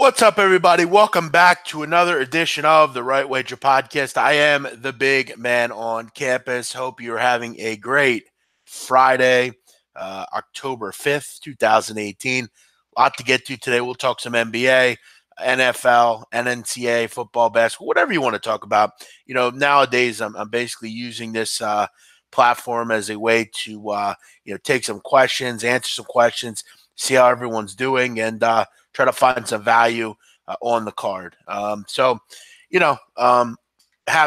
What's up, everybody? Welcome back to another edition of the Right Wager Podcast. I am the big man on campus. Hope you're having a great Friday, October 5th, 2018. A lot to get to today. We'll talk some NBA, NFL, and NCAA, football, basketball, whatever you want to talk about. You know, nowadays I'm basically using this platform as a way to take some questions, answer some questions, see how everyone's doing, and try to find some value on the card. Have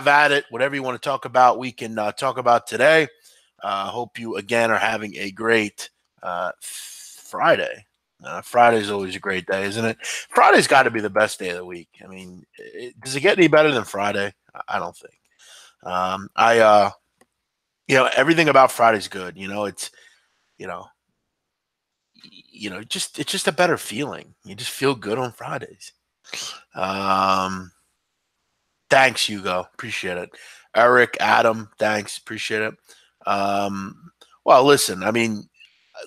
at it. Whatever you want to talk about, we can talk about today. Hope you, again, are having a great Friday. Friday's always a great day, isn't it? Friday's got to be the best day of the week. I mean, does it get any better than Friday? I don't think. Everything about Friday's good. It's just a better feeling. You just feel good on Fridays. Thanks, Hugo. Appreciate it. Eric, Adam, thanks. Appreciate it. Well, listen, I mean,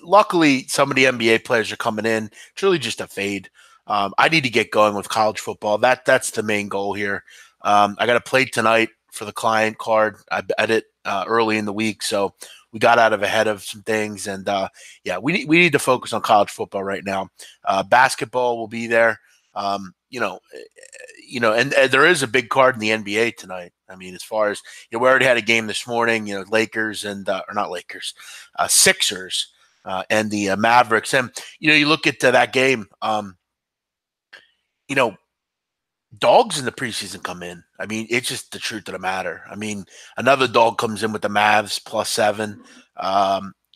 luckily some of the NBA players are coming in. It's really just a fade. I need to get going with college football. That's the main goal here. I got to play tonight for the client card. I bet it early in the week, so we got out of ahead of some things, and we need to focus on college football right now. Basketball will be there, and there is a big card in the NBA tonight. I mean, as far as we already had a game this morning. Lakers and or not Lakers, Sixers and the Mavericks, and you look at that game. Dogs in the preseason come in. I mean, it's just the truth of the matter. I mean, another dog comes in with the Mavs +7.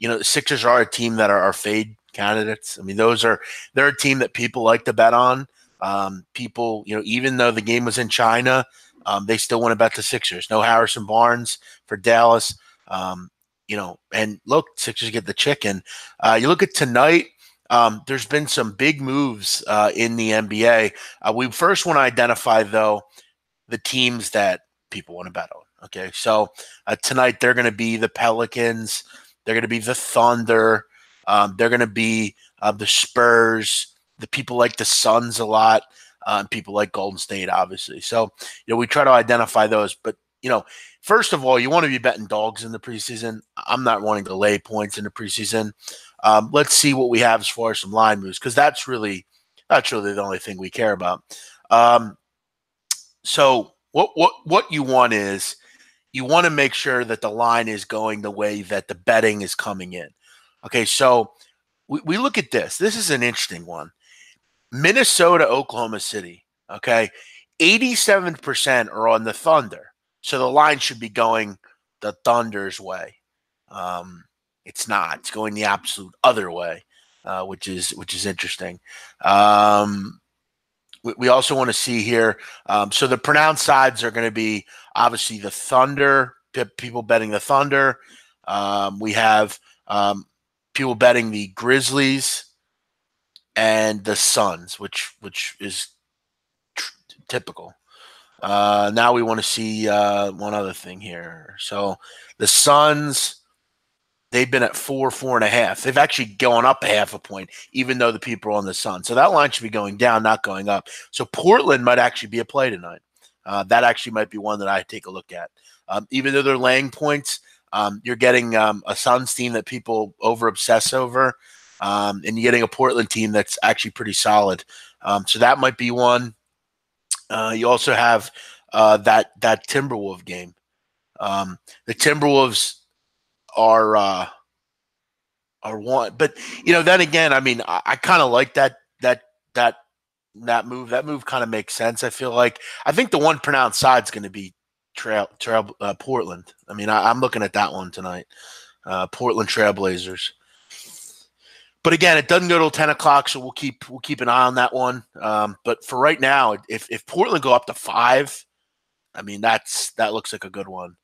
The Sixers are a team that are fade candidates. I mean, they're a team that people like to bet on. People, even though the game was in China, they still want to bet the Sixers. No Harrison Barnes for Dallas. And look, Sixers get the chicken. You look at tonight. There's been some big moves in the NBA. We first want to identify, though, the teams that people want to bet on. Okay, so tonight they're going to be the Pelicans. They're going to be the Thunder. They're going to be the Spurs. The people like the Suns a lot. People like Golden State, obviously. So, we try to identify those. But, first of all, you want to be betting dogs in the preseason. I'm not wanting to lay points in the preseason. Let's see what we have as far as some line moves, because that's really the only thing we care about. So what you want is you want to make sure that the line is going the way that the betting is coming in. Okay, so we look at this. This is an interesting one. Minnesota, Oklahoma City. Okay, 87% are on the Thunder, so the line should be going the Thunder's way. It's not. It's going the absolute other way, which is interesting. We also want to see here. So the pronounced sides are going to be obviously the Thunder. People betting the Thunder. We have people betting the Grizzlies and the Suns, which is typical. Now we want to see one other thing here. So the Suns. They've been at 4.5. They've actually gone up 0.5 point, even though the people are on the Sun. So that line should be going down, not going up. So Portland might actually be a play tonight. That actually might be one that I take a look at. Even though they're laying points, you're getting a Suns team that people over-obsess over, and you're getting a Portland team that's actually pretty solid. So that might be one. You also have that Timberwolves game. The Timberwolves are one, but then again, I mean, I kind of like that move. That move kind of makes sense. I think the one pronounced side is going to be Portland. I mean, I'm looking at that one tonight. Portland Trailblazers. But again, it doesn't go till 10 o'clock, so we'll keep an eye on that one. But for right now, if Portland go up to 5, I mean that looks like a good one.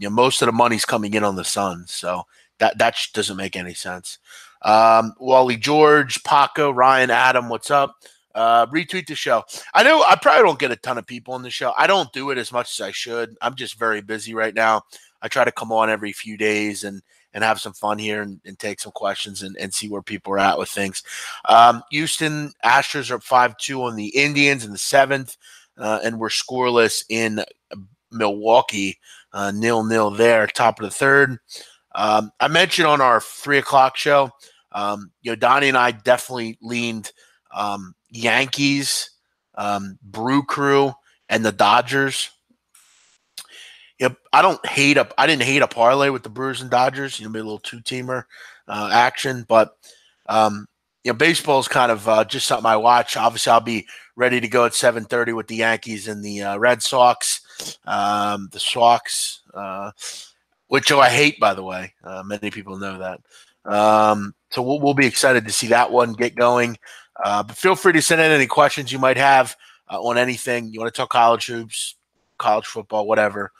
Most of the money's coming in on the Suns, so that doesn't make any sense. Wally George, Paco, Ryan, Adam, what's up? Retweet the show. I know I probably don't get a ton of people on the show. I don't do it as much as I should. I'm just very busy right now. I try to come on every few days, and and have some fun here and take some questions and see where people are at with things. Houston Astros are up 5-2 on the Indians in the seventh, and we're scoreless in Milwaukee, 0-0 there, top of the third. I mentioned on our 3 o'clock show, Donnie and I definitely leaned Yankees, Brew Crew, and the Dodgers. Yep, I didn't hate a parlay with the Brewers and Dodgers. Maybe a little two-teamer action, but baseball is kind of just something I watch. Obviously, I'll be ready to go at 7:30 with the Yankees and the Red Sox, the Sox, which I hate, by the way. Many people know that. So we'll be excited to see that one get going. But feel free to send in any questions you might have on anything. You want to talk college hoops, college football, whatever.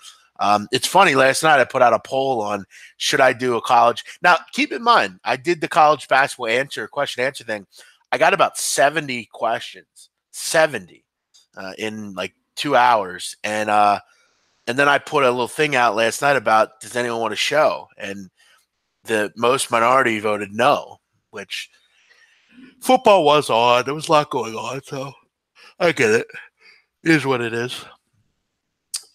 It's funny. Last night I put out a poll on should I do a college. Now, keep in mind, I did the college basketball question answer thing. I got about 70 questions, 70 in like 2 hours. And then I put a little thing out last night about does anyone want to show? And the most minority voted no, which football was on. There was a lot going on. So I get it. It is what it is.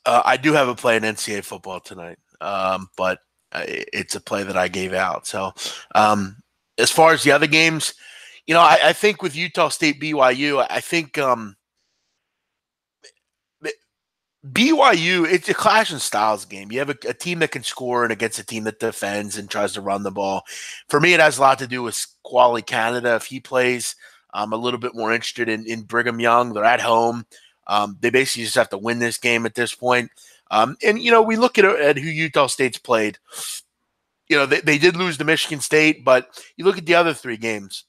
I do have a play in NCAA football tonight, but it's a play that I gave out. So as far as the other games, I think with Utah State BYU, I think BYU, it's a clash in styles game. You have a team that can score and against a team that defends and tries to run the ball. For me, it has a lot to do with Quali Canada. If he plays, I'm a little bit more interested in Brigham Young. They're at home. They basically just have to win this game at this point. And we look at who Utah State's played. They did lose to Michigan State, but you look at the other 3 games.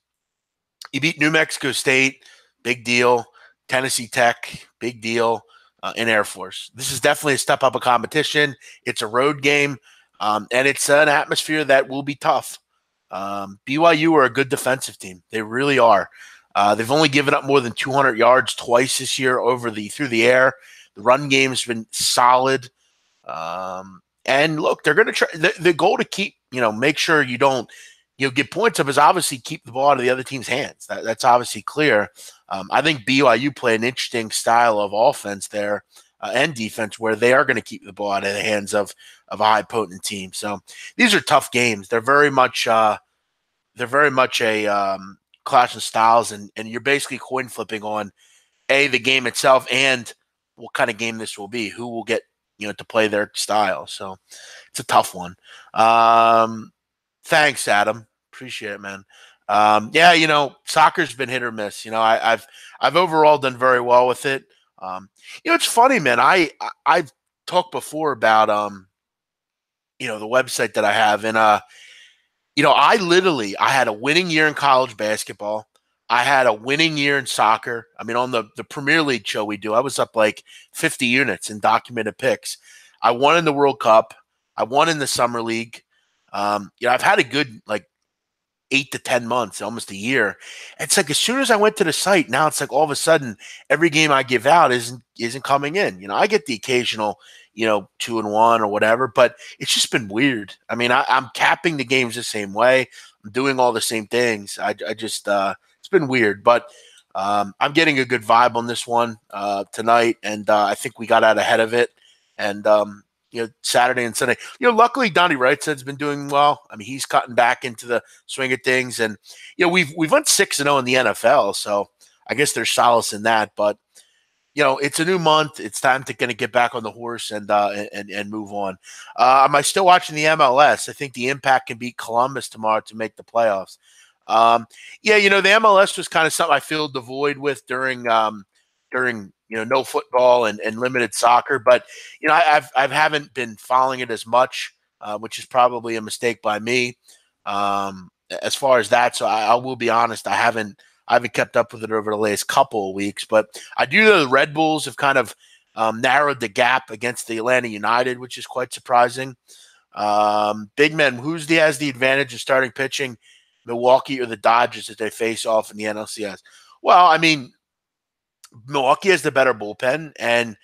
You beat New Mexico State, big deal. Tennessee Tech, big deal. In Air Force. This is definitely a step up of competition. It's a road game, and it's an atmosphere that will be tough. BYU are a good defensive team. They really are. They've only given up more than 200 yards twice this year through the air. The run game has been solid. And look, they're going to try. The goal to keep, make sure you don't, get points up is obviously keep the ball out of the other team's hands. That's obviously clear. I think BYU play an interesting style of offense there and defense where they are going to keep the ball out of the hands of a high potent team. So these are tough games. They're very much a clash of styles, and you're basically coin flipping on the game itself and what kind of game this will be. Who will get to play their style. So it's a tough one. Thanks, Adam. Appreciate it, man. Soccer's been hit or miss. I've overall done very well with it. It's funny, man. I've talked before about the website that I have, and I had a winning year in college basketball. I had a winning year in soccer. I mean, on the Premier League show we do, I was up like 50 units in documented picks. I won in the World Cup. I won in the Summer League. I've had a good 8 to 10 months, almost a year. It's like as soon as I went to the site, now it's like all of a sudden every game I give out isn't coming in. I get the occasional, 2-1 or whatever, but it's just been weird. I mean, I'm capping the games the same way. I'm doing all the same things. I just it's been weird, but I'm getting a good vibe on this one tonight, and I think we got out ahead of it. And Saturday and Sunday. Luckily Donnie Wright's been doing well. I mean, he's cutting back into the swing of things, and we've went 6-0 in the NFL, so I guess there's solace in that. But it's a new month. It's time to kind of get back on the horse and move on. Am I still watching the MLS? I think the Impact can beat Columbus tomorrow to make the playoffs. The MLS was kind of something I filled the void with during no football and limited soccer, but I haven't been following it as much, which is probably a mistake by me as far as that. So I will be honest, I haven't kept up with it over the last couple of weeks, but I do know the Red Bulls have kind of narrowed the gap against the Atlanta United, which is quite surprising. Big men, has the advantage of starting pitching, Milwaukee or the Dodgers as they face off in the NLCS? Well, I mean, Milwaukee has the better bullpen, and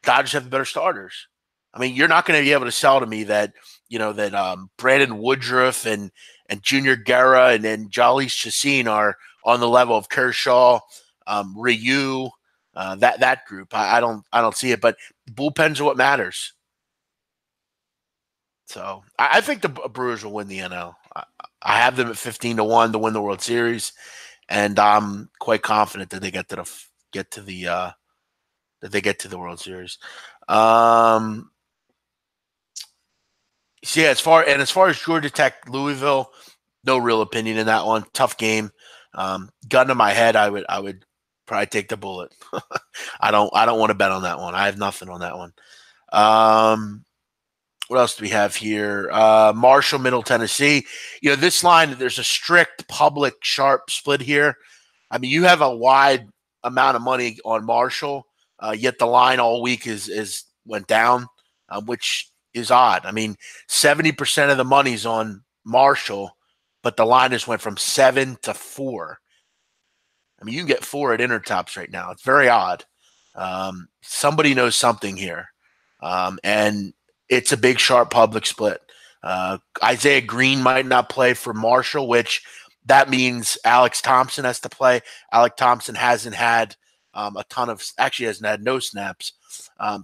Dodgers have the better starters. I mean, you're not going to be able to sell to me that that Brandon Woodruff and Junior Guerra and then Jolly Chassin are on the level of Kershaw, Ryu, that group. I don't see it, but bullpens are what matters. So I think the Brewers will win the NL. I have them at 15-1 to win the World Series, and I'm quite confident that they get to the World Series. So yeah, as far as Georgia Tech, Louisville, no real opinion in that one. Tough game. Gun to my head, I would probably take the bullet. I don't want to bet on that one. I have nothing on that one. What else do we have here? Marshall, Middle Tennessee. This line, there's a strict public sharp split here. I mean, you have a wide amount of money on Marshall, yet the line all week is went down, which is odd. I mean, 70% of the money's on Marshall, but the line just went from 7 to 4. I mean, you can get 4 at Intertops right now. It's very odd. Somebody knows something here, and it's a big, sharp public split. Isaiah Green might not play for Marshall, which that means Alex Thompson has to play. Alex Thompson hasn't had actually hasn't had no snaps.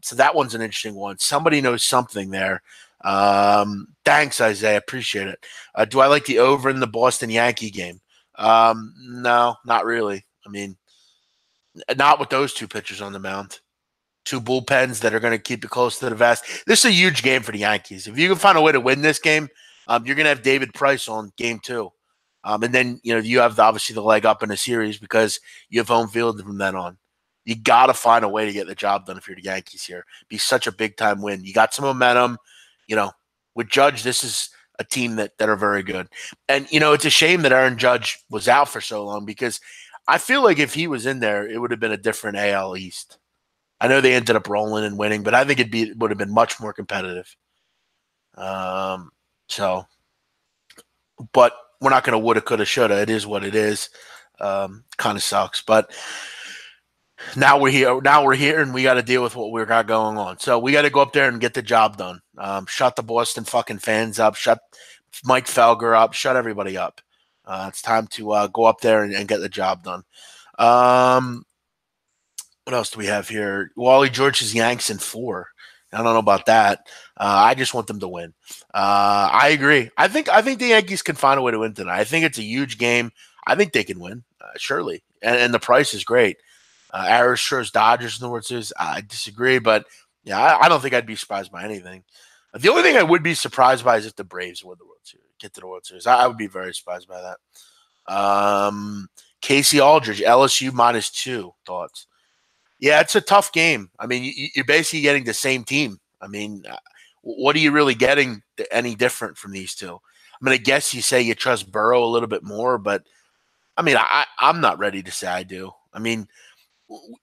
So that one's an interesting one. Somebody knows something there. Thanks, Isaiah. Appreciate it. Do I like the over in the Boston Yankee game? No, not really. I mean, not with those two pitchers on the mound. Two bullpens that are going to keep it close to the vest. This is a huge game for the Yankees. If you can find a way to win this game, you're going to have David Price on game 2. And then, you have obviously the leg up in the series because you have home field from then on. You got to find a way to get the job done if you're the Yankees here. Be such a big time win. You got some momentum. With Judge, this is a team that are very good. And, it's a shame that Aaron Judge was out for so long because I feel like if he was in there, it would have been a different AL East. I know they ended up rolling and winning, but I think it would have been much more competitive. But we're not going to woulda, coulda, shoulda. It is what it is. Kind of sucks, but now we're here. Now we're here, and we got to deal with what we got going on. So we got to go up there and get the job done. Shut the Boston fucking fans up. Shut Mike Felger up. Shut everybody up. It's time to go up there and get the job done. What else do we have here? Wally George's Yanks in 4. I don't know about that. I just want them to win. I agree. I think the Yankees can find a way to win tonight. I think it's a huge game. I think they can win, surely. And the price is great. Astros, Dodgers in the World Series. I disagree, but yeah, I don't think I'd be surprised by anything. The only thing I would be surprised by is if the Braves win the World Series, get to the World Series. I would be very surprised by that. Casey Aldridge, LSU -2. Thoughts? Yeah, it's a tough game. I mean, you're basically getting the same team. I mean, what are you really getting any different from these two? I mean, I guess you say you trust Burrow a little bit more, but I mean, I'm not ready to say I do. I mean,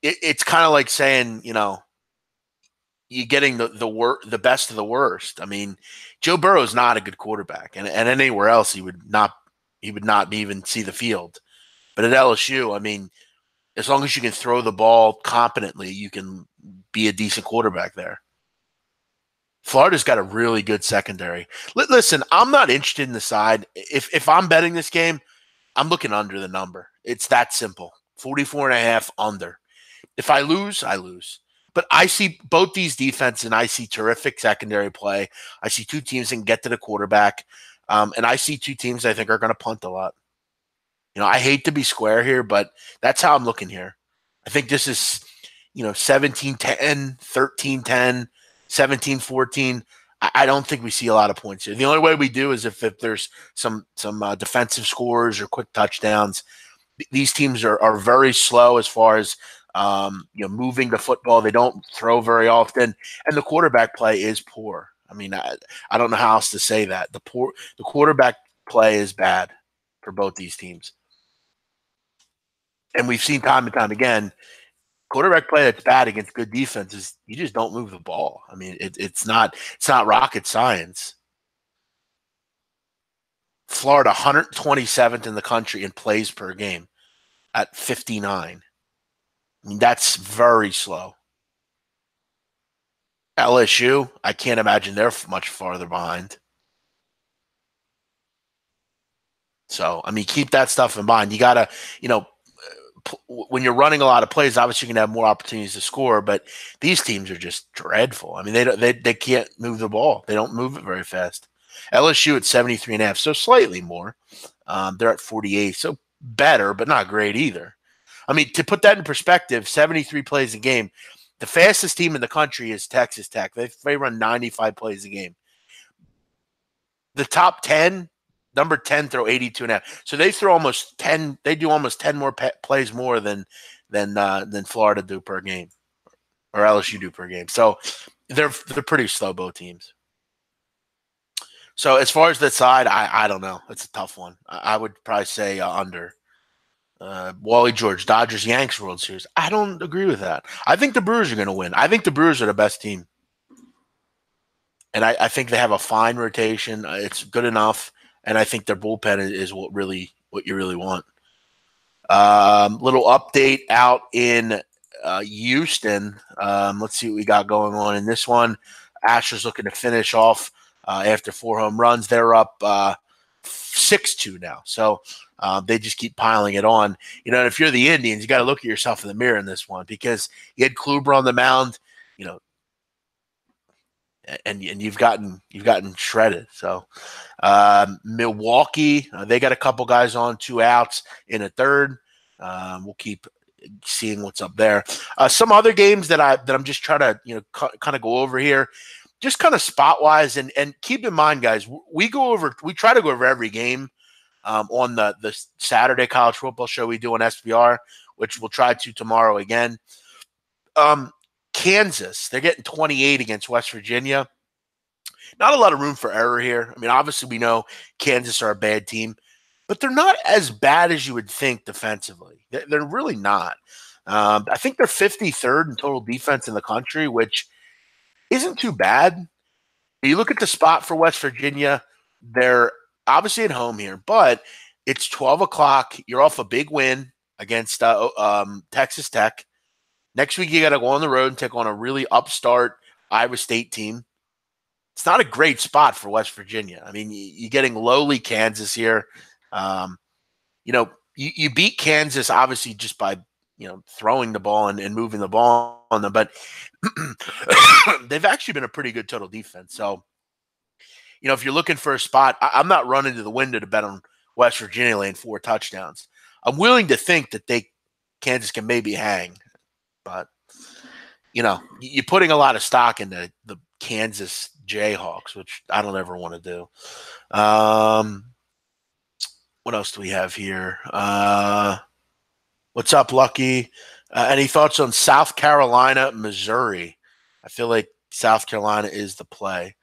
it's kind of like saying, you're getting the best of the worst. I mean, Joe Burrow is not a good quarterback, and anywhere else he would not even see the field. But at LSU, I mean, as long as you can throw the ball competently, you can be a decent quarterback there. Florida's got a really good secondary. Listen, I'm not interested in the side. If I'm betting this game, I'm looking under the number. It's that simple. 44.5 under. If I lose, I lose. But I see both these defenses, and I see terrific secondary play. I see two teams that can get to the quarterback. And I see two teams I think are going to punt a lot. I hate to be square here, but that's how I'm looking here. I think this is, 17-10, 13-10, 17-14. I don't think we see a lot of points here. The only way we do is if there's some defensive scores or quick touchdowns. These teams are very slow as far as moving the football. They don't throw very often, and the quarterback play is poor. I mean, I don't know how else to say that. The quarterback play is bad for both these teams. And we've seen time and time again, quarterback play that's bad against good defenses, you just don't move the ball. I mean, it's not rocket science. Florida, 127th in the country in plays per game at 59. I mean, that's very slow. LSU, I can't imagine they're much farther behind. So, I mean, keep that stuff in mind. You got to, you know, when you're running a lot of plays, obviously you can have more opportunities to score, but these teams are just dreadful. I mean, they can't move the ball. They don't move it very fast. LSU at 73.5, so slightly more. They're at 48, so better, but not great either. I mean, to put that in perspective, 73 plays a game. The fastest team in the country is Texas Tech. They run 95 plays a game. The top 10, number 10, throw 82.5. So they throw almost 10. They do almost 10 more plays more than Florida do per game, or LSU do per game. So they're pretty slow, both teams. So as far as that side, I don't know. It's a tough one. I would probably say under. Wally George, Dodgers, Yanks World Series. I don't agree with that. I think the Brewers are going to win. I think the Brewers are the best team. And I think they have a fine rotation. It's good enough. And I think their bullpen is what you really want. Little update out in Houston. Let's see what we got going on in this one. Astros looking to finish off after 4 home runs. They're up 6-2 now. So they just keep piling it on. You know, and if you're the Indians, you got to look at yourself in the mirror in this one, because you had Kluber on the mound, you know, and you've gotten shredded. So Milwaukee, they got a couple guys on, 2 outs in a third. We'll keep seeing what's up there. Some other games that I'm just trying to kind of go over here, just kind of spot wise, and keep in mind, guys, we try to go over every game on the Saturday college football show we do on SBR, which we'll try to tomorrow again. Kansas, they're getting 28 against West Virginia. Not a lot of room for error here. I mean, obviously we know Kansas are a bad team, but they're not as bad as you would think defensively. They're really not. I think they're 53rd in total defense in the country, which isn't too bad. You look at the spot for West Virginia, they're obviously at home here, but it's 12 o'clock. You're off a big win against Texas Tech. Next week, you got to go on the road and take on a really upstart Iowa State team. It's not a great spot for West Virginia. I mean, you're getting lowly Kansas here. You beat Kansas, obviously, just by, throwing the ball and moving the ball on them. But they've actually been a pretty good total defense. So, if you're looking for a spot, I'm not running to the window to bet on West Virginia laying 4 touchdowns. I'm willing to think that Kansas can maybe hang. But, you're putting a lot of stock into the Kansas Jayhawks, which I don't ever want to do. What else do we have here? What's up, Lucky? Any thoughts on South Carolina, Missouri? I feel like South Carolina is the play.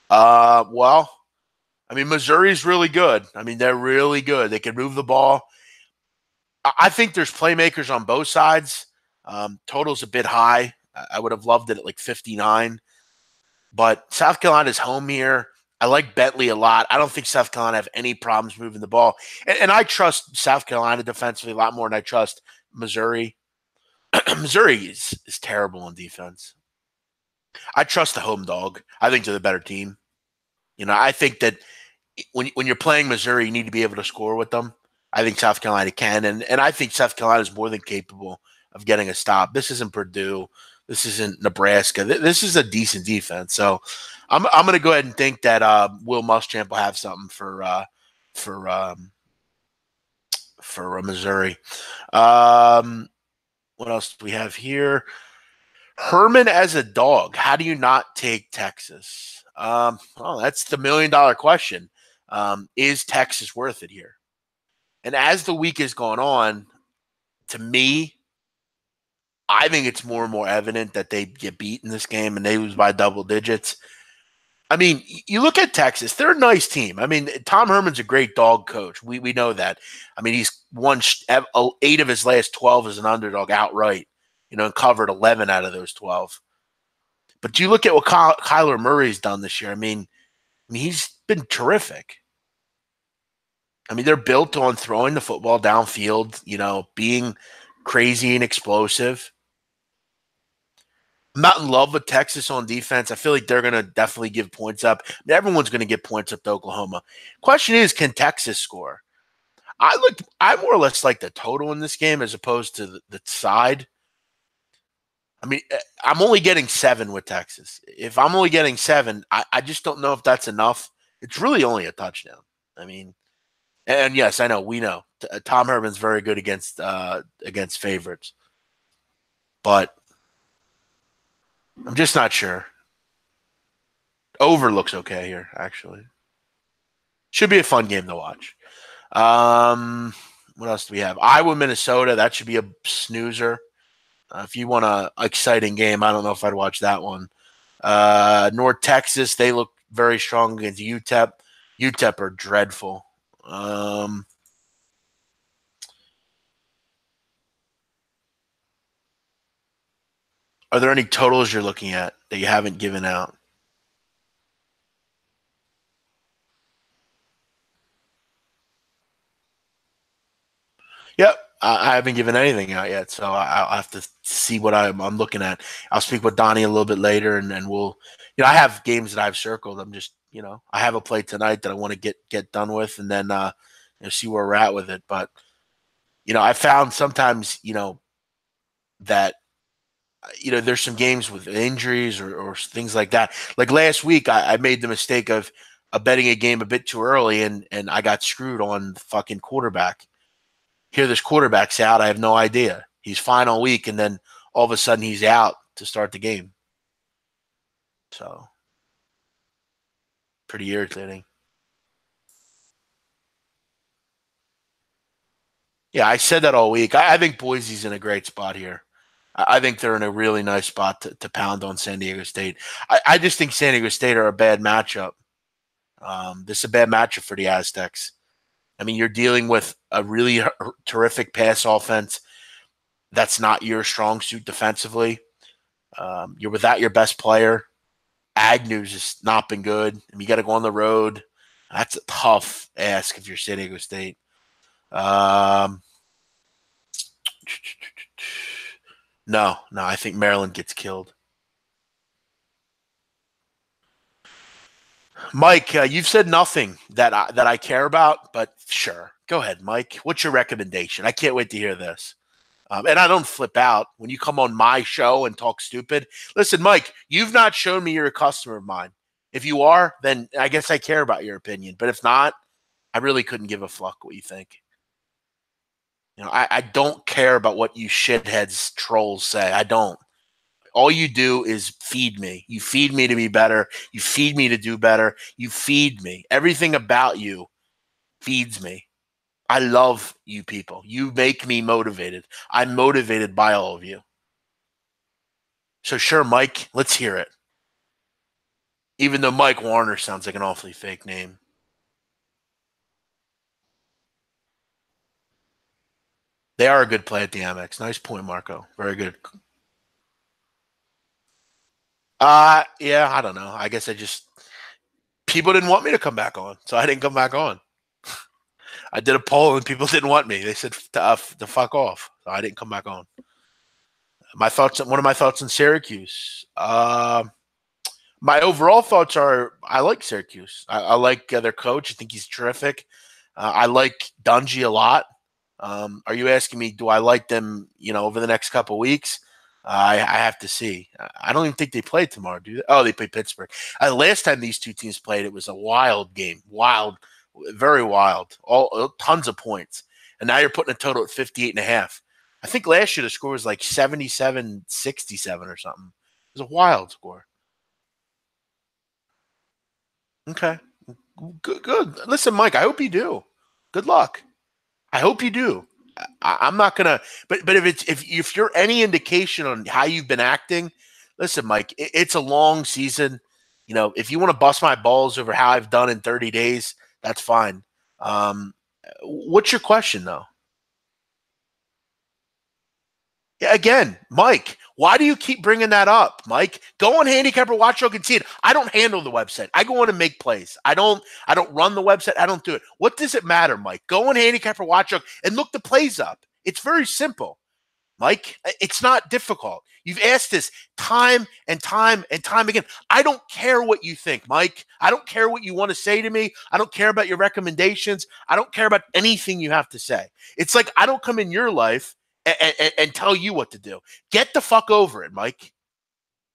Well, I mean, Missouri's really good. I mean, they're really good. They can move the ball. I think there's playmakers on both sides. Total's a bit high. I would have loved it at like 59. But South Carolina's home here. I like Bentley a lot. I don't think South Carolina have any problems moving the ball. And I trust South Carolina defensively a lot more than I trust Missouri. Missouri is terrible on defense. I trust the home dog. I think they're the better team. I think that when you're playing Missouri, you need to be able to score with them. I think South Carolina can. And I think South Carolina is more than capable of getting a stop. This isn't Purdue. This isn't Nebraska. This is a decent defense. So I'm going to go ahead and think that Will Muschamp will have something for Missouri. What else do we have here? Herman as a dog. How do you not take Texas? That's the $1 million question. Is Texas worth it here? And as the week is going on, to me, I think it's more and more evident that they get beat in this game and they lose by double digits. I mean, you look at Texas, they're a nice team. I mean, Tom Herman's a great dog coach. We know that. I mean, he's won 8 of his last 12 as an underdog outright, and covered 11 out of those 12. But you look at what Kyler Murray's done this year. I mean, he's been terrific. I mean, they're built on throwing the football downfield, being crazy and explosive. I'm not in love with Texas on defense. I feel like they're going to definitely give points up. I mean, everyone's going to get points up to Oklahoma. Question is, can Texas score? I more or less like the total in this game as opposed to the side. I mean, I'm only getting 7 with Texas. If I'm only getting 7, I just don't know if that's enough. It's really only a touchdown. I mean, and yes, I know, we know Tom Herman's very good against favorites, but I'm just not sure. Over looks okay here, actually. Should be a fun game to watch. What else do we have? Iowa, Minnesota. That should be a snoozer. If you want a exciting game, I don't know if I'd watch that one. North Texas, they look very strong against UTEP. UTEP are dreadful. Are there any totals you're looking at that you haven't given out? Yep. I haven't given anything out yet, so I'll have to see what I'm looking at. I'll speak with Donnie a little bit later, and we'll, I have games that I've circled. I'm just, I have a play tonight that I want to get done with, and then see where we're at with it. But I found sometimes, that there's some games with injuries or things like that. Like last week, I made the mistake of betting a game a bit too early, and I got screwed on the fucking quarterback. Here, this quarterback's out. I have no idea. He's fine all week, and then all of a sudden he's out to start the game. So, pretty irritating. Yeah, I said that all week. I think Boise's in a great spot here. I think they're in a really nice spot to pound on San Diego State. I just think San Diego State are a bad matchup. This is a bad matchup for the Aztecs. I mean, you're dealing with a really terrific pass offense that's not your strong suit defensively. You're without your best player. Agnew's just not been good. I mean, you got to go on the road. That's a tough ask if you're San Diego State. No, I think Maryland gets killed. Mike, you've said nothing that I care about, but sure, go ahead, Mike. What's your recommendation? I can't wait to hear this. And I don't flip out when you come on my show and talk stupid. Listen, Mike, you've not shown me you're a customer of mine. If you are, then I guess I care about your opinion. But if not, I really couldn't give a fuck what you think. I don't care about what you shitheads trolls say. I don't. All you do is feed me. You feed me to be better. You feed me to do better. You feed me. Everything about you feeds me. I love you people. You make me motivated. I'm motivated by all of you. So sure, Mike, let's hear it. Even though Mike Warner sounds like an awfully fake name. They are a good play at the Amex. Nice point, Marco. Very good. Yeah, I don't know. I guess people didn't want me to come back on, so I didn't come back on. I did a poll and people didn't want me. They said to fuck off, so I didn't come back on. One of my thoughts on Syracuse. My overall thoughts are I like Syracuse. I like their coach. I think he's terrific. I like Dungy a lot. Are you asking me, do I like them, over the next couple of weeks? I have to see. I don't even think they played tomorrow, do they? Oh, they play Pittsburgh. Last time these two teams played, it was a wild game. Wild, very wild. All tons of points. And now you're putting a total at 58.5. I think last year the score was like 77-67 or something. It was a wild score. Okay. Good. Listen, Mike, I hope you do. Good luck. I hope you do. I'm not gonna, but if you're any indication on how you've been acting, listen, Mike, it's a long season. If you want to bust my balls over how I've done in 30 days, that's fine. What's your question though? Yeah, again, Mike, why do you keep bringing that up, Mike? Go on Handicapper Watchdog and see it. I don't handle the website. I go on and make plays. I don't run the website. I don't do it. What does it matter, Mike? Go on Handicapper Watchdog and look the plays up. It's very simple. Mike. It's not difficult. You've asked this time and time and time again. I don't care what you think, Mike. I don't care what you want to say to me. I don't care about your recommendations. I don't care about anything you have to say. It's like I don't come in your life and tell you what to do. Get the fuck over it, Mike.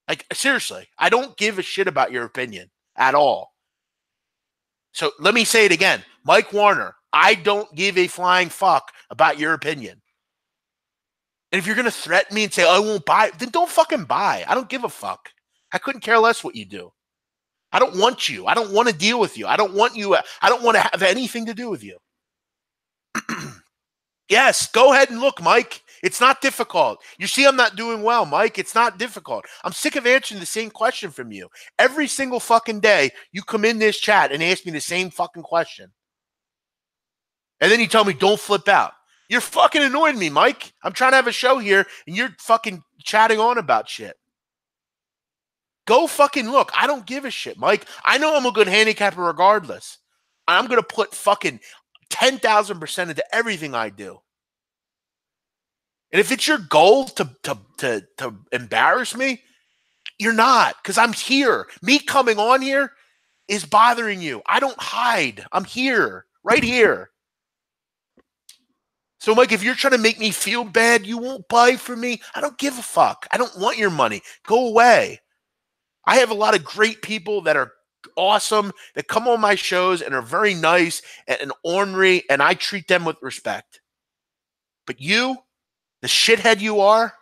Like, seriously, I don't give a shit about your opinion at all. So let me say it again. Mike Warner, I don't give a flying fuck about your opinion. And if you're going to threaten me and say, oh, I won't buy, then don't fucking buy. I don't give a fuck. I couldn't care less what you do. I don't want you. I don't want to deal with you. I don't want you. I don't want to have anything to do with you. Yes, go ahead and look, Mike. It's not difficult. You see I'm not doing well, Mike. It's not difficult. I'm sick of answering the same question from you. Every single fucking day, you come in this chat and ask me the same fucking question. And then you tell me, don't flip out. You're fucking annoying me, Mike. I'm trying to have a show here, and you're fucking chatting on about shit. Go fucking look. I don't give a shit, Mike. I know I'm a good handicapper regardless. I'm going to put fucking 10,000% into everything I do. And if it's your goal to embarrass me, you're not, because I'm here. Me coming on here is bothering you. I don't hide. I'm here, right here. So, Mike, if you're trying to make me feel bad, you won't buy from me. I don't give a fuck. I don't want your money. Go away. I have a lot of great people that are awesome, that come on my shows and are very nice and ornery, and I treat them with respect. But you, the shithead you are,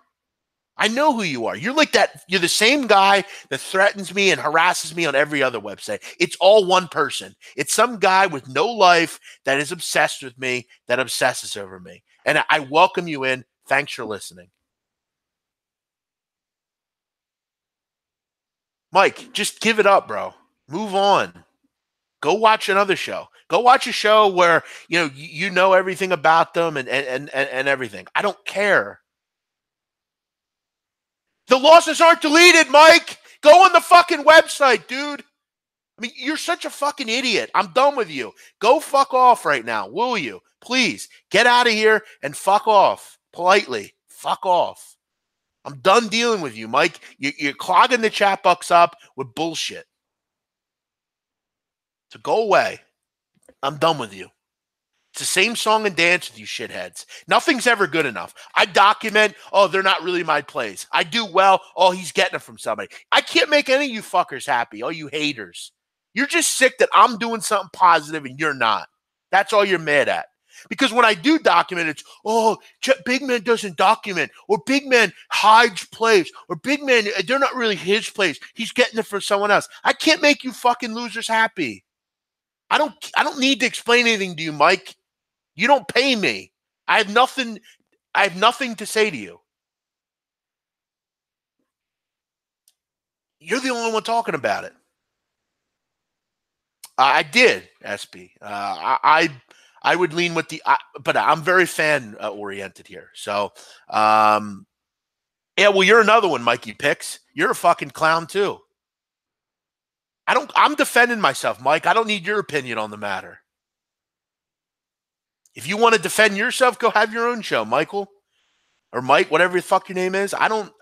I know who you are. You're like that. You're the same guy that threatens me and harasses me on every other website. It's all one person. It's some guy with no life that is obsessed with me, that obsesses over me. And I welcome you in. Thanks for listening. Mike, just give it up, bro. Move on. Go watch another show. Go watch a show where you know everything about them and everything. I don't care. The losses aren't deleted, Mike. Go on the fucking website, dude. I mean, you're such a fucking idiot. I'm done with you. Go fuck off right now, will you? Please, get out of here and fuck off. Politely, fuck off. I'm done dealing with you, Mike. You're clogging the chat box up with bullshit. So go away. I'm done with you. It's the same song and dance with you shitheads. Nothing's ever good enough. I document, oh, they're not really my plays. I do well, oh, he's getting it from somebody. I can't make any of you fuckers happy, all you haters. You're just sick that I'm doing something positive and you're not. That's all you're mad at. Because when I do document, it's, oh, Big Man doesn't document, or Big Man hides plays, or Big Man, they're not really his plays. He's getting it from someone else. I can't make you fucking losers happy. I don't need to explain anything to you, Mike. You don't pay me. I have nothing to say to you. You're the only one talking about it. I did, SB. I would lean with but I'm very fan oriented here. So, yeah, well, you're another one, Mikey Picks. You're a fucking clown too. I'm defending myself, Mike. I don't need your opinion on the matter. If you want to defend yourself, go have your own show, Michael, or Mike, whatever the fuck your name is. I don't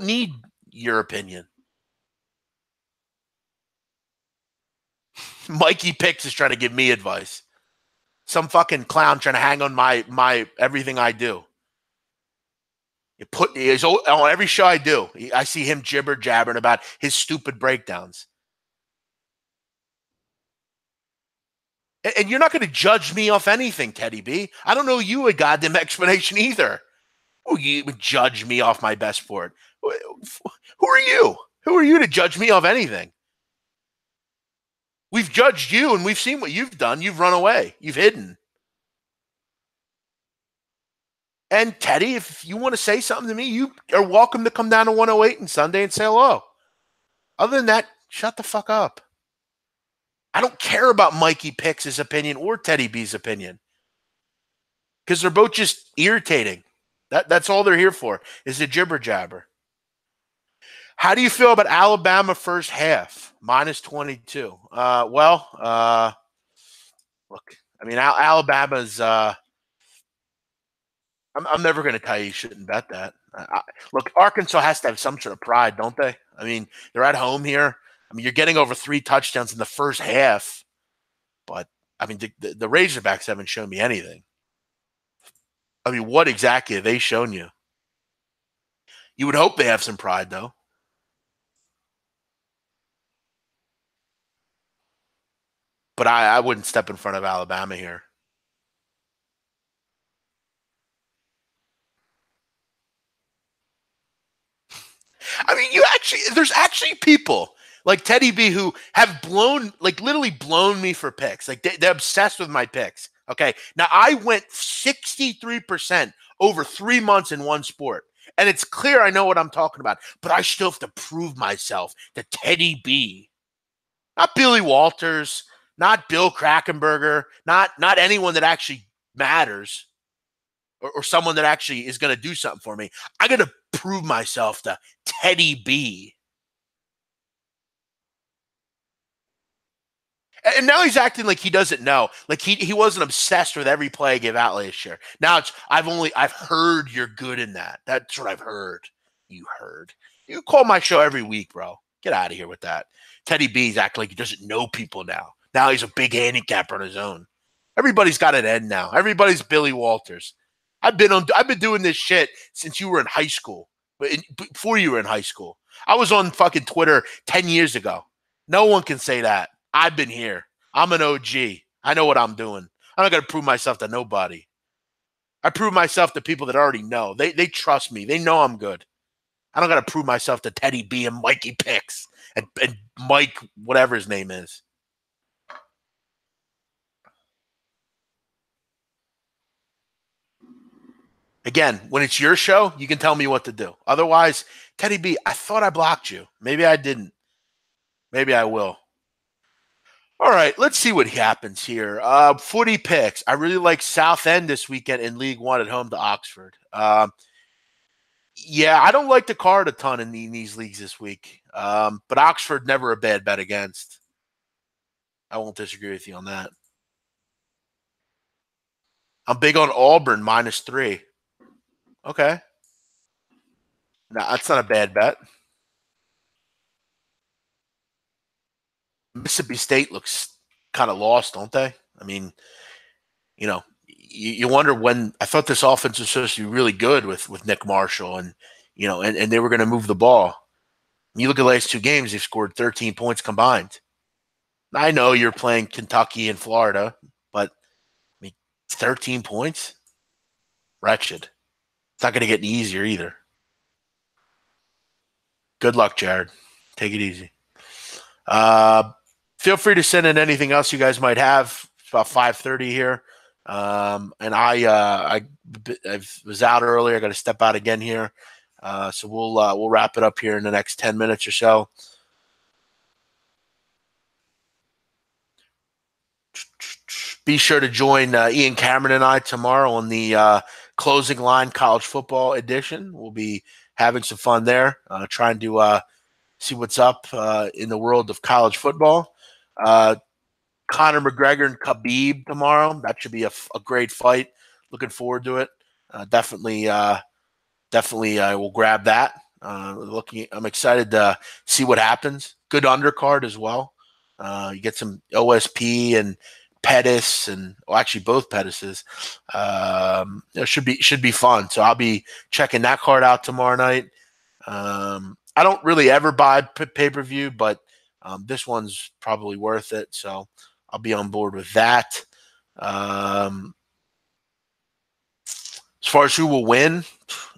need your opinion. Mikey Picks is trying to give me advice. Some fucking clown trying to hang on my everything I do. On every show I do, I see him jibber jabbering about his stupid breakdowns. And you're not going to judge me off anything, Teddy B. I don't know you a goddamn explanation either. Oh, you would judge me off my best sport. Who are you? Who are you to judge me off anything? We've judged you, and we've seen what you've done. You've run away. You've hidden. And Teddy, if you want to say something to me, you are welcome to come down to 108 on Sunday and say hello. Other than that, shut the fuck up. I don't care about Mikey Picks' opinion or Teddy B's opinion, because they're both just irritating. That's all they're here for, is a jibber jabber. How do you feel about Alabama first half, -22? Look, I mean, Alabama's I'm never going to tell you shouldn't bet that. Look, Arkansas has to have some sort of pride, don't they? I mean, they're at home here. I mean, you're getting over 3 touchdowns in the first half, but I mean, the Razorbacks haven't shown me anything. I mean, what exactly have they shown you? You would hope they have some pride, though. But I wouldn't step in front of Alabama here. I mean, there's actually people like Teddy B who have literally blown me for picks. Like they're obsessed with my picks. Okay. Now I went 63% over 3 months in one sport. And it's clear I know what I'm talking about, but I still have to prove myself to Teddy B. Not Billy Walters, not Bill Krakenberger, not anyone that actually matters or someone that actually is going to do something for me. I got to prove myself to Teddy B. And now he's acting like he doesn't know. Like he wasn't obsessed with every play I gave out last year. Now I've heard you're good in that. That's what I've heard. You heard. You call my show every week, bro. Get out of here with that. Teddy B's acting like he doesn't know people now. Now he's a big handicapper on his own. Everybody's got an end now. Everybody's Billy Walters. I've been doing this shit since you were in high school. Before you were in high school. I was on fucking Twitter 10 years ago. No one can say that. I've been here. I'm an OG. I know what I'm doing. I'm not going to prove myself to nobody. I prove myself to people that already know. They trust me. They know I'm good. I don't got to prove myself to Teddy B and Mikey Picks and Mike, whatever his name is. Again, when it's your show, you can tell me what to do. Otherwise, Teddy B, I thought I blocked you. Maybe I didn't. Maybe I will. All right, let's see what happens here. Footy picks. I really like South End this weekend in League One at home to Oxford. Yeah, I don't like the card a ton in these leagues this week. But Oxford never a bad bet against. I won't disagree with you on that. I'm big on Auburn -3. Okay, no, that's not a bad bet. Mississippi State looks kind of lost, don't they? I mean, you wonder when. I thought this offense was supposed to be really good with Nick Marshall and and they were going to move the ball. You look at the last 2 games; they've scored 13 points combined. I know you're playing Kentucky and Florida, but I mean, 13 points, wretched. It's not going to get any easier either. Good luck, Jared. Take it easy. Uh, Feel free to send in anything else you guys might have. It's about 5:30 here. And I was out earlier. I got to step out again here. So we'll wrap it up here in the next 10 minutes or so. Be sure to join Ian Cameron and I tomorrow on the Closing Line College Football Edition. We'll be having some fun there, trying to see what's up in the world of college football. Conor McGregor and Khabib tomorrow. That should be a great fight. Looking forward to it. Definitely, I will grab that. I'm excited to see what happens. Good undercard as well. You get some OSP and Pettis, and actually both Pettises. It should be fun. So I'll be checking that card out tomorrow night. I don't really ever buy pay-per-view, but this one's probably worth it. So I'll be on board with that. As far as who will win,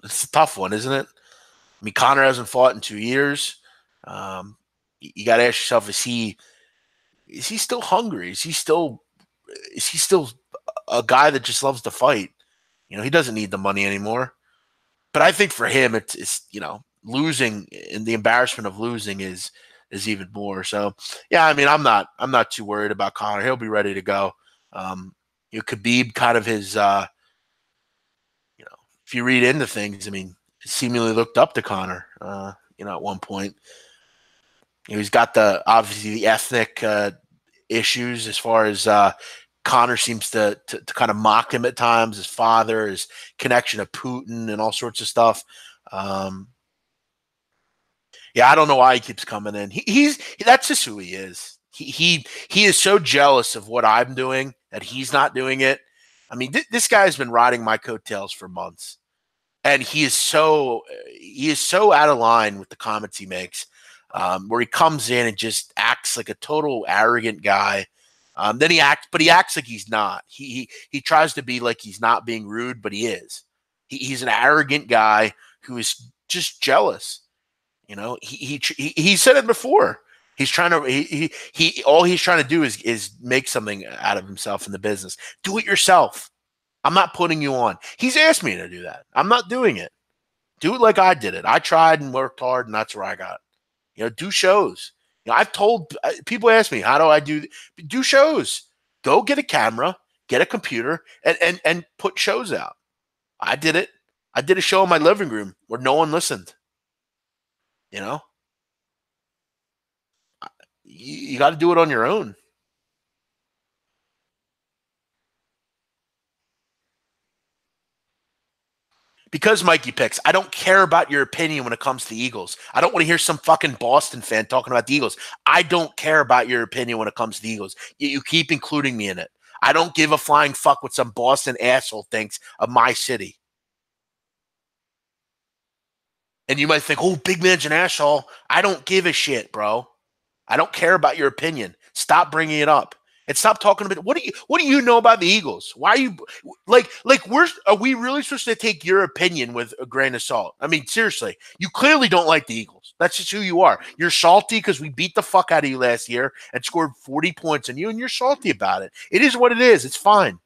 it's a tough one, isn't it? I mean, Conor hasn't fought in 2 years. You got to ask yourself: is he still hungry? Is he still a guy that just loves to fight? He doesn't need the money anymore. But I think for him, it's losing and the embarrassment of losing is even more. So yeah, I mean, I'm not too worried about Conor. He'll be ready to go. Khabib kind of his if you read into things, I mean, seemingly looked up to Conor. At one point, he's got obviously the ethnic issues as far as Connor seems to kind of mock him at times, his father, his connection to Putin, and all sorts of stuff. Um, yeah, I don't know why he keeps coming in. He's that's just who he is. He is so jealous of what I'm doing that he's not doing it. I mean, this guy's been riding my coattails for months, and he is so out of line with the comments he makes, where he comes in and just acts like a total arrogant guy. Then he acts like he's not. He tries to be like he's not being rude, but he is. He's an arrogant guy who is just jealous. You know, he said it before. He's trying to he all he's trying to do is make something out of himself in the business. Do it yourself. I'm not putting you on. He's asked me to do that. I'm not doing it. Do it like I did it. I tried and worked hard, and that's where I got. You know, do shows. You know, I've told people ask me, how do I do shows? Go get a camera, get a computer, and put shows out. I did it. I did a show in my living room where no one listened. You know, you got to do it on your own. Because Mikey picks, I don't care about your opinion when it comes to the Eagles. I don't want to hear some fucking Boston fan talking about the Eagles. I don't care about your opinion when it comes to the Eagles. You keep including me in it. I don't give a flying fuck what some Boston asshole thinks of my city. And you might think, oh, big man's an asshole. I don't give a shit, bro. I don't care about your opinion. Stop bringing it up. And stop talking about what do you know about the Eagles? Why are you like are we really supposed to take your opinion with a grain of salt? I mean, seriously, you clearly don't like the Eagles. That's just who you are. You're salty because we beat the fuck out of you last year and scored 40 points on you, and you're salty about it. It is what it is. It's fine.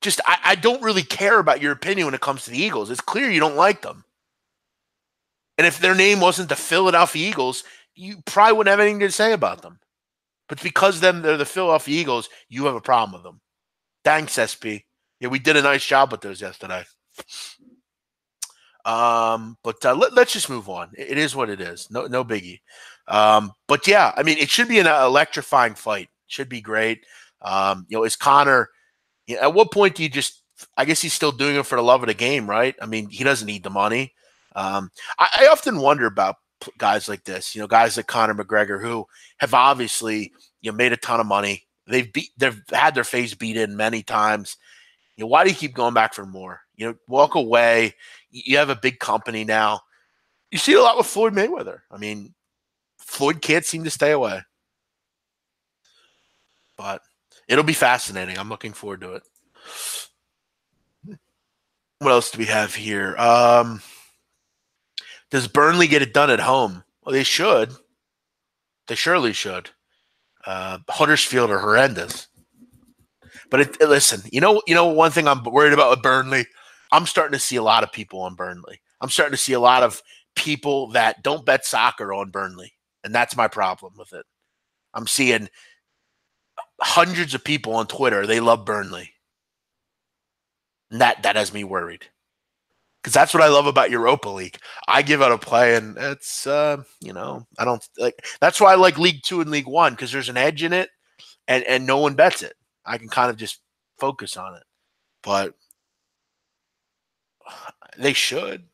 Just I don't really care about your opinion when it comes to the Eagles. It's clear you don't like them. And if their name wasn't the Philadelphia Eagles, you probably wouldn't have anything to say about them. But because they're the Philadelphia Eagles, you have a problem with them. Thanks, SP. Yeah, we did a nice job with those yesterday. But let's just move on. It is what it is. No biggie. But yeah, I mean, it should be an electrifying fight. Should be great. Is Connor? At what point do you just? I guess he's still doing it for the love of the game, right? I mean, he doesn't need the money. I often wonder about guys like this. Guys like Conor McGregor who have obviously made a ton of money. They've had their face beat in many times. Why do you keep going back for more? Walk away. You have a big company now. You see it a lot with Floyd Mayweather. I mean, Floyd can't seem to stay away. But it'll be fascinating. I'm looking forward to it. What else do we have here? Does Burnley get it done at home? Well, they should. They surely should. Huddersfield are horrendous. But listen, one thing I'm worried about with Burnley, I'm starting to see a lot of people on Burnley. I'm starting to see a lot of people that don't bet soccer on Burnley, and that's my problem with it. I'm seeing hundreds of people on Twitter. They love Burnley, and that has me worried. Because that's what I love about Europa League. I give out a play, and it's I don't like. That's why I like League 2 and League 1 because there's an edge in it, and no one bets it. I can kind of just focus on it. But they should.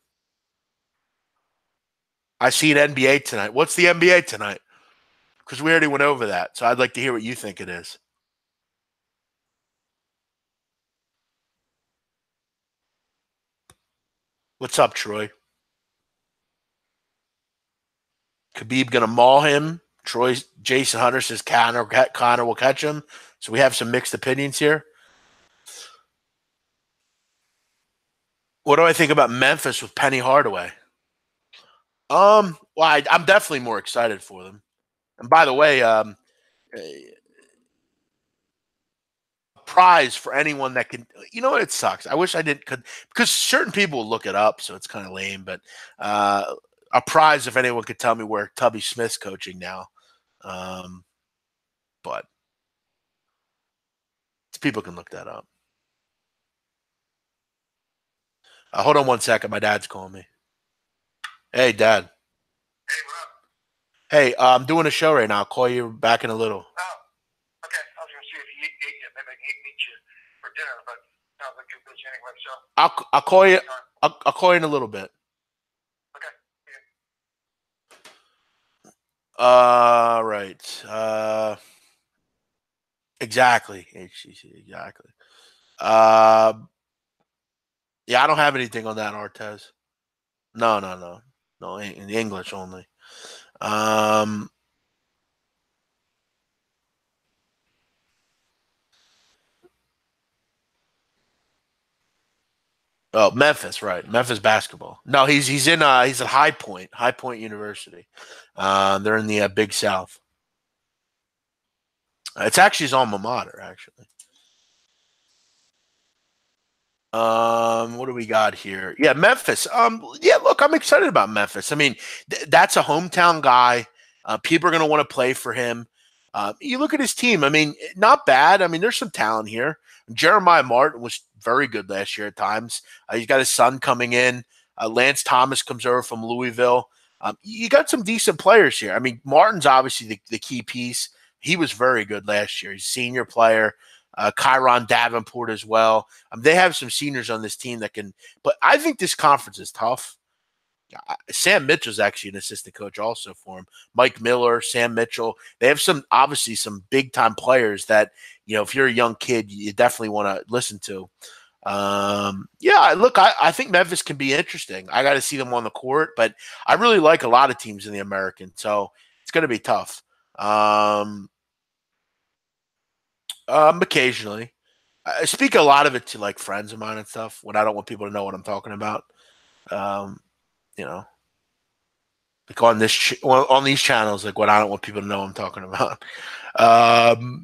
I see an NBA tonight. What's the NBA tonight? Because we already went over that, so I'd like to hear what you think it is. What's up, Troy? Khabib gonna maul him. Jason Hunter says Connor will catch him. So we have some mixed opinions here. What do I think about Memphis with Penny Hardaway? Well, I'm definitely more excited for them. And by the way, a prize for anyone that can. It sucks. I wish I didn't could because certain people will look it up, so it's kind of lame. But a prize if anyone could tell me where Tubby Smith's coaching now. Um, but people can look that up. Hold on one second. My dad's calling me. Hey, Dad. Hey, I'm doing a show right now. I'll call you back in a little. Oh, okay. I was gonna see if you ate yet. Maybe I can meet you for dinner, but sounds like you're busy anyway. So I'll call you. I'll call you in a little bit. okay. Yeah. Right. Exactly. HCC. Exactly. Uh, yeah, I don't have anything on that, Artez. No, no, no, no. In English only. Um. Oh, Memphis, right? Memphis basketball. No, he's at High Point University. They're in the Big South. It's actually his alma mater, actually. What do we got here? Yeah, Memphis. Yeah, look, I'm excited about Memphis. I mean, that's a hometown guy. People are going to want to play for him. You look at his team. I mean, not bad. I mean, there's some talent here. Jeremiah Martin was very good last year at times. He's got his son coming in. Lance Thomas comes over from Louisville. You got some decent players here. I mean, Martin's obviously the key piece. He was very good last year. He's a senior player. Kyron Davenport as well. They have some seniors on this team that can, but I think this conference is tough. Sam Mitchell's actually an assistant coach also for him. Mike Miller, Sam Mitchell. They have obviously some big time players that, if you're a young kid, you definitely want to listen to. Yeah, look, I think Memphis can be interesting. I got to see them on the court, but I really like a lot of teams in the American, so it's going to be tough. Um, Occasionally. I speak a lot of it to like friends of mine and stuff when I don't want people to know what I'm talking about. Um, you know, like on these channels, like what I don't want people to know I'm talking about.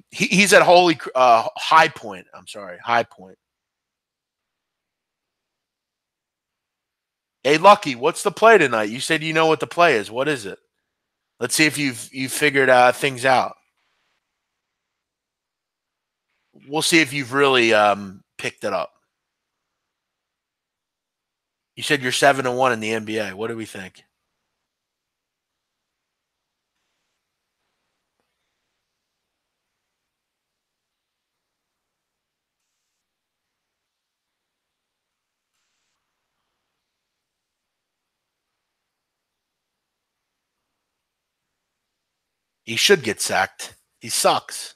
He's at High Point. I'm sorry, High Point. Hey, Lucky, what's the play tonight? You said you know what the play is. What is it? Let's see if you've figured things out. We'll see if you've really picked it up. You said you're 7-1 in the NBA. What do we think? He should get sacked. He sucks.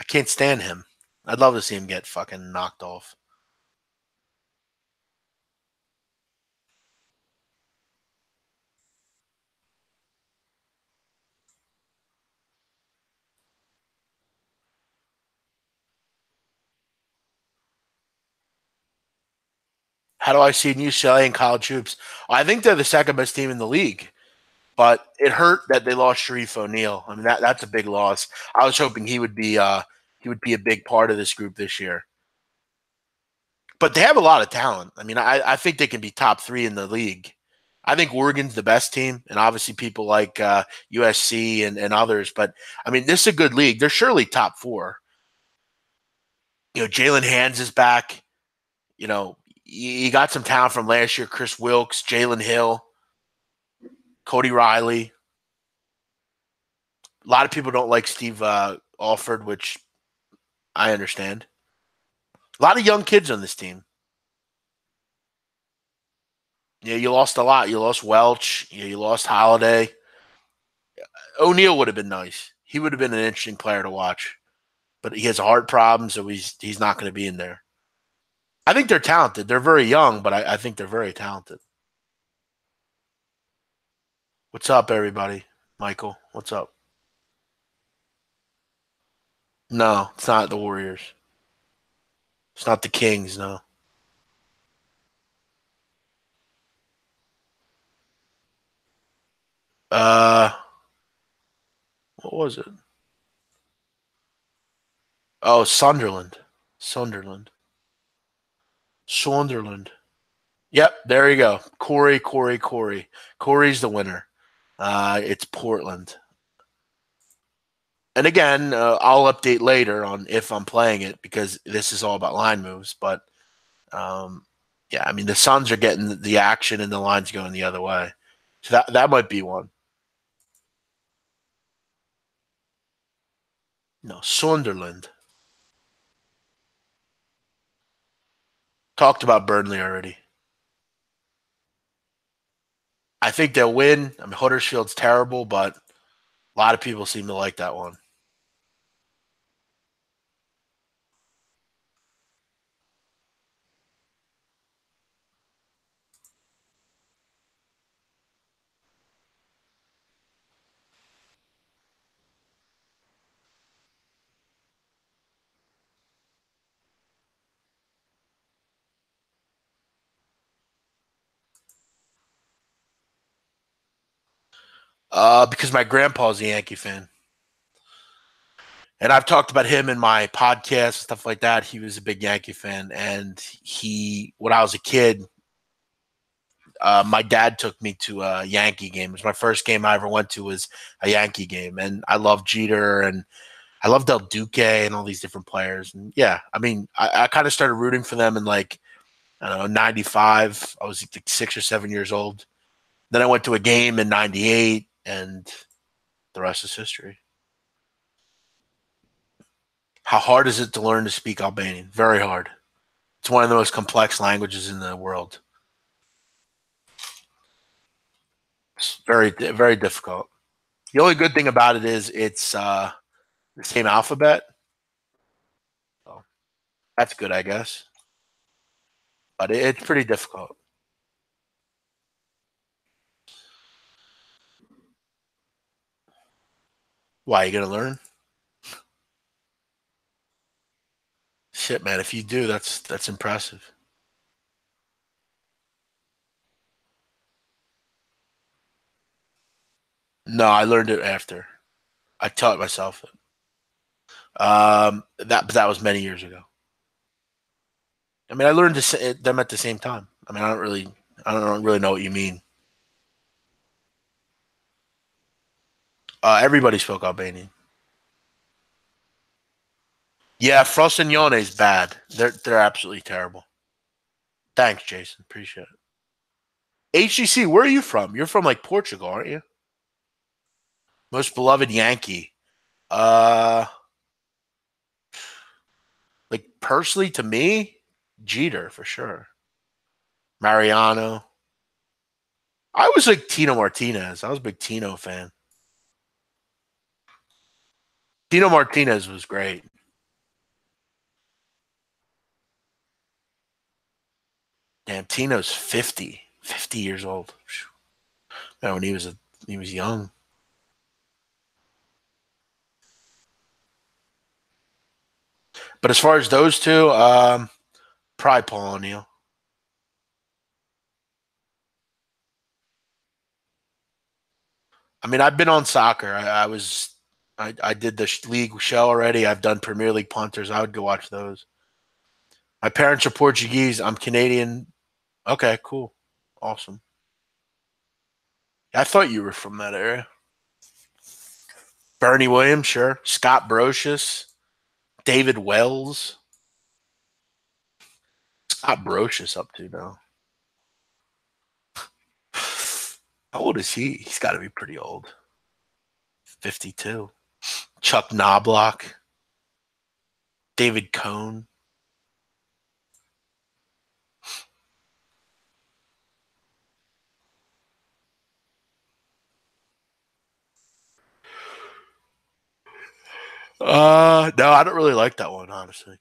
I can't stand him. I'd love to see him get fucking knocked off. How do I see UCLA in college hoops? I think they're the second best team in the league, but it hurt that they lost Sharif O'Neal. I mean that's a big loss. I was hoping he would be a big part of this group this year. But they have a lot of talent. I mean, I think they can be top three in the league. I think Oregon's the best team, and obviously people like USC and others. But I mean, this is a good league. They're surely top four. Jalen Hands is back. You got some talent from last year: Chris Wilkes, Jalen Hill, Cody Riley. A lot of people don't like Steve Alford, which I understand. A lot of young kids on this team. Yeah, you lost a lot. You lost Welch. You lost Holiday. O'Neal would have been nice. He would have been an interesting player to watch, but he has a heart problem, so he's not going to be in there. I think they're talented. They're very young, but I think they're very talented. What's up, everybody? Michael, what's up? No, it's not the Warriors. It's not the Kings. No. Uh, what was it? Oh, Sunderland. Sunderland. Sunderland. Yep, there you go. Corey. Corey's the winner. It's Portland. And again, I'll update later on if I'm playing it because this is all about line moves. But yeah, I mean the Suns are getting the action and the lines going the other way, so that might be one. No, Sunderland. Talked about Burnley already. I think they'll win. I mean, Huddersfield's terrible, but a lot of people seem to like that one. Because my grandpa's a Yankee fan. And I've talked about him in my podcast and stuff like that. He was a big Yankee fan. And when I was a kid, my dad took me to a Yankee game. It was my first game I ever went to was a Yankee game. And I love Jeter and I love Del Duque and all these different players. And yeah, I mean, I kind of started rooting for them in like, I don't know, 95. I was like 6 or 7 years old. Then I went to a game in 98 and the rest is history. How hard is it to learn to speak Albanian? Very hard. It's one of the most complex languages in the world. It's very, very difficult. The only good thing about it is it's the same alphabet. So that's good, I guess. But it's pretty difficult. Why are you gonna learn? Shit, man. If you do, that's impressive. No, I learned it after. I taught myself it. But that was many years ago. I mean, I learned to say them at the same time. I mean, I don't really know what you mean. Everybody spoke Albanian. Yeah, Frosinone is bad. They're absolutely terrible. Thanks, Jason. Appreciate it. HGC, where are you from? You're from like Portugal, aren't you? Most beloved Yankee. Uh, like personally to me, Jeter for sure. Mariano. I was like Tino Martinez. I was a big Tino fan. Tino Martinez was great. Damn, Tino's 50 years old. Man, when he was young. But as far as those two, probably Paul O'Neill. I mean, I've been on soccer. I did the league show already. I've done Premier League punters. I would go watch those. My parents are Portuguese. I'm Canadian. Okay, cool, awesome. I thought you were from that area. Bernie Williams, sure. Scott Brocious, David Wells. Scott Brocious up to now. How old is he? He's got to be pretty old. 52. Chuck Knobloch, David Cohn. No, I don't really like that one, honestly.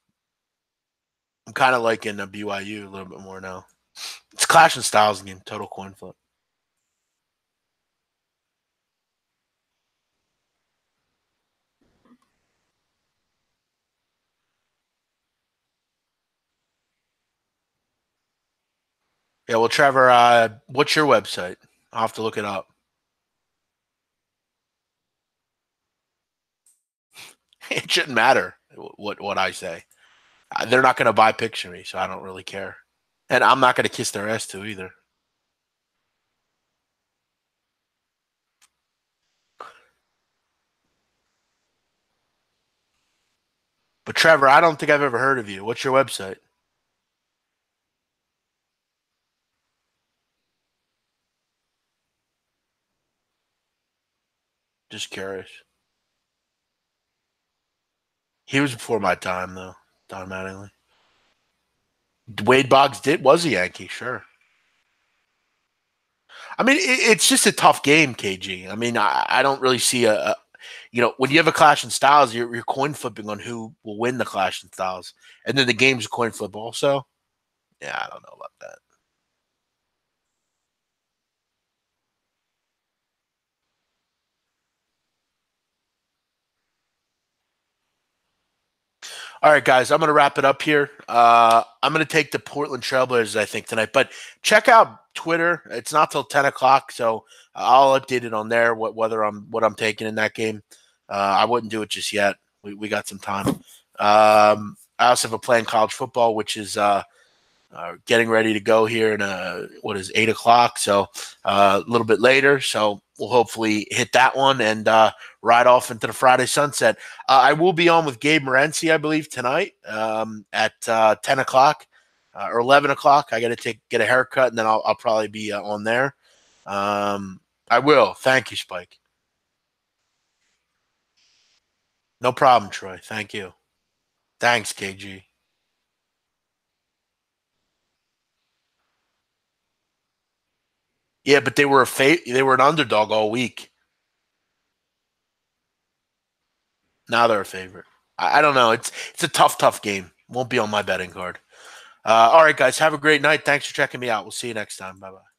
I'm kind of liking the BYU a little bit more now. It's Clash and Styles game, total coin flip. Yeah, well, Trevor, what's your website? I'll have to look it up. It shouldn't matter what I say. They're not going to buy picture me, so I don't really care. And I'm not going to kiss their ass too either. But Trevor, I don't think I've ever heard of you. What's your website? Just curious. He was before my time, though. Don Mattingly. Wade Boggs was a Yankee, sure. I mean, it's just a tough game, KG. I mean, I don't really see when you have a clash in styles, you're coin flipping on who will win the clash in styles, and then the game's a coin flip also. Yeah, I don't know about that. All right, guys, I'm going to wrap it up here. I'm going to take the Portland Trailblazers, I think, tonight. But check out Twitter. It's not till 10 o'clock, so I'll update it on there. What I'm taking in that game. I wouldn't do it just yet. We got some time. I also have a play in college football, which is getting ready to go here in 8 o'clock, so a little bit later. So we'll hopefully hit that one and ride off into the Friday sunset. I will be on with Gabe Morency, I believe, tonight at 10 o'clock or 11 o'clock. I got to get a haircut, and then I'll probably be on there. I will. Thank you, Spike. No problem, Troy. Thank you. Thanks, KG. Yeah, but they were an underdog all week. Now they're a favorite. I don't know. It's a tough game. Won't be on my betting card. All right, guys. Have a great night. Thanks for checking me out. We'll see you next time. Bye bye.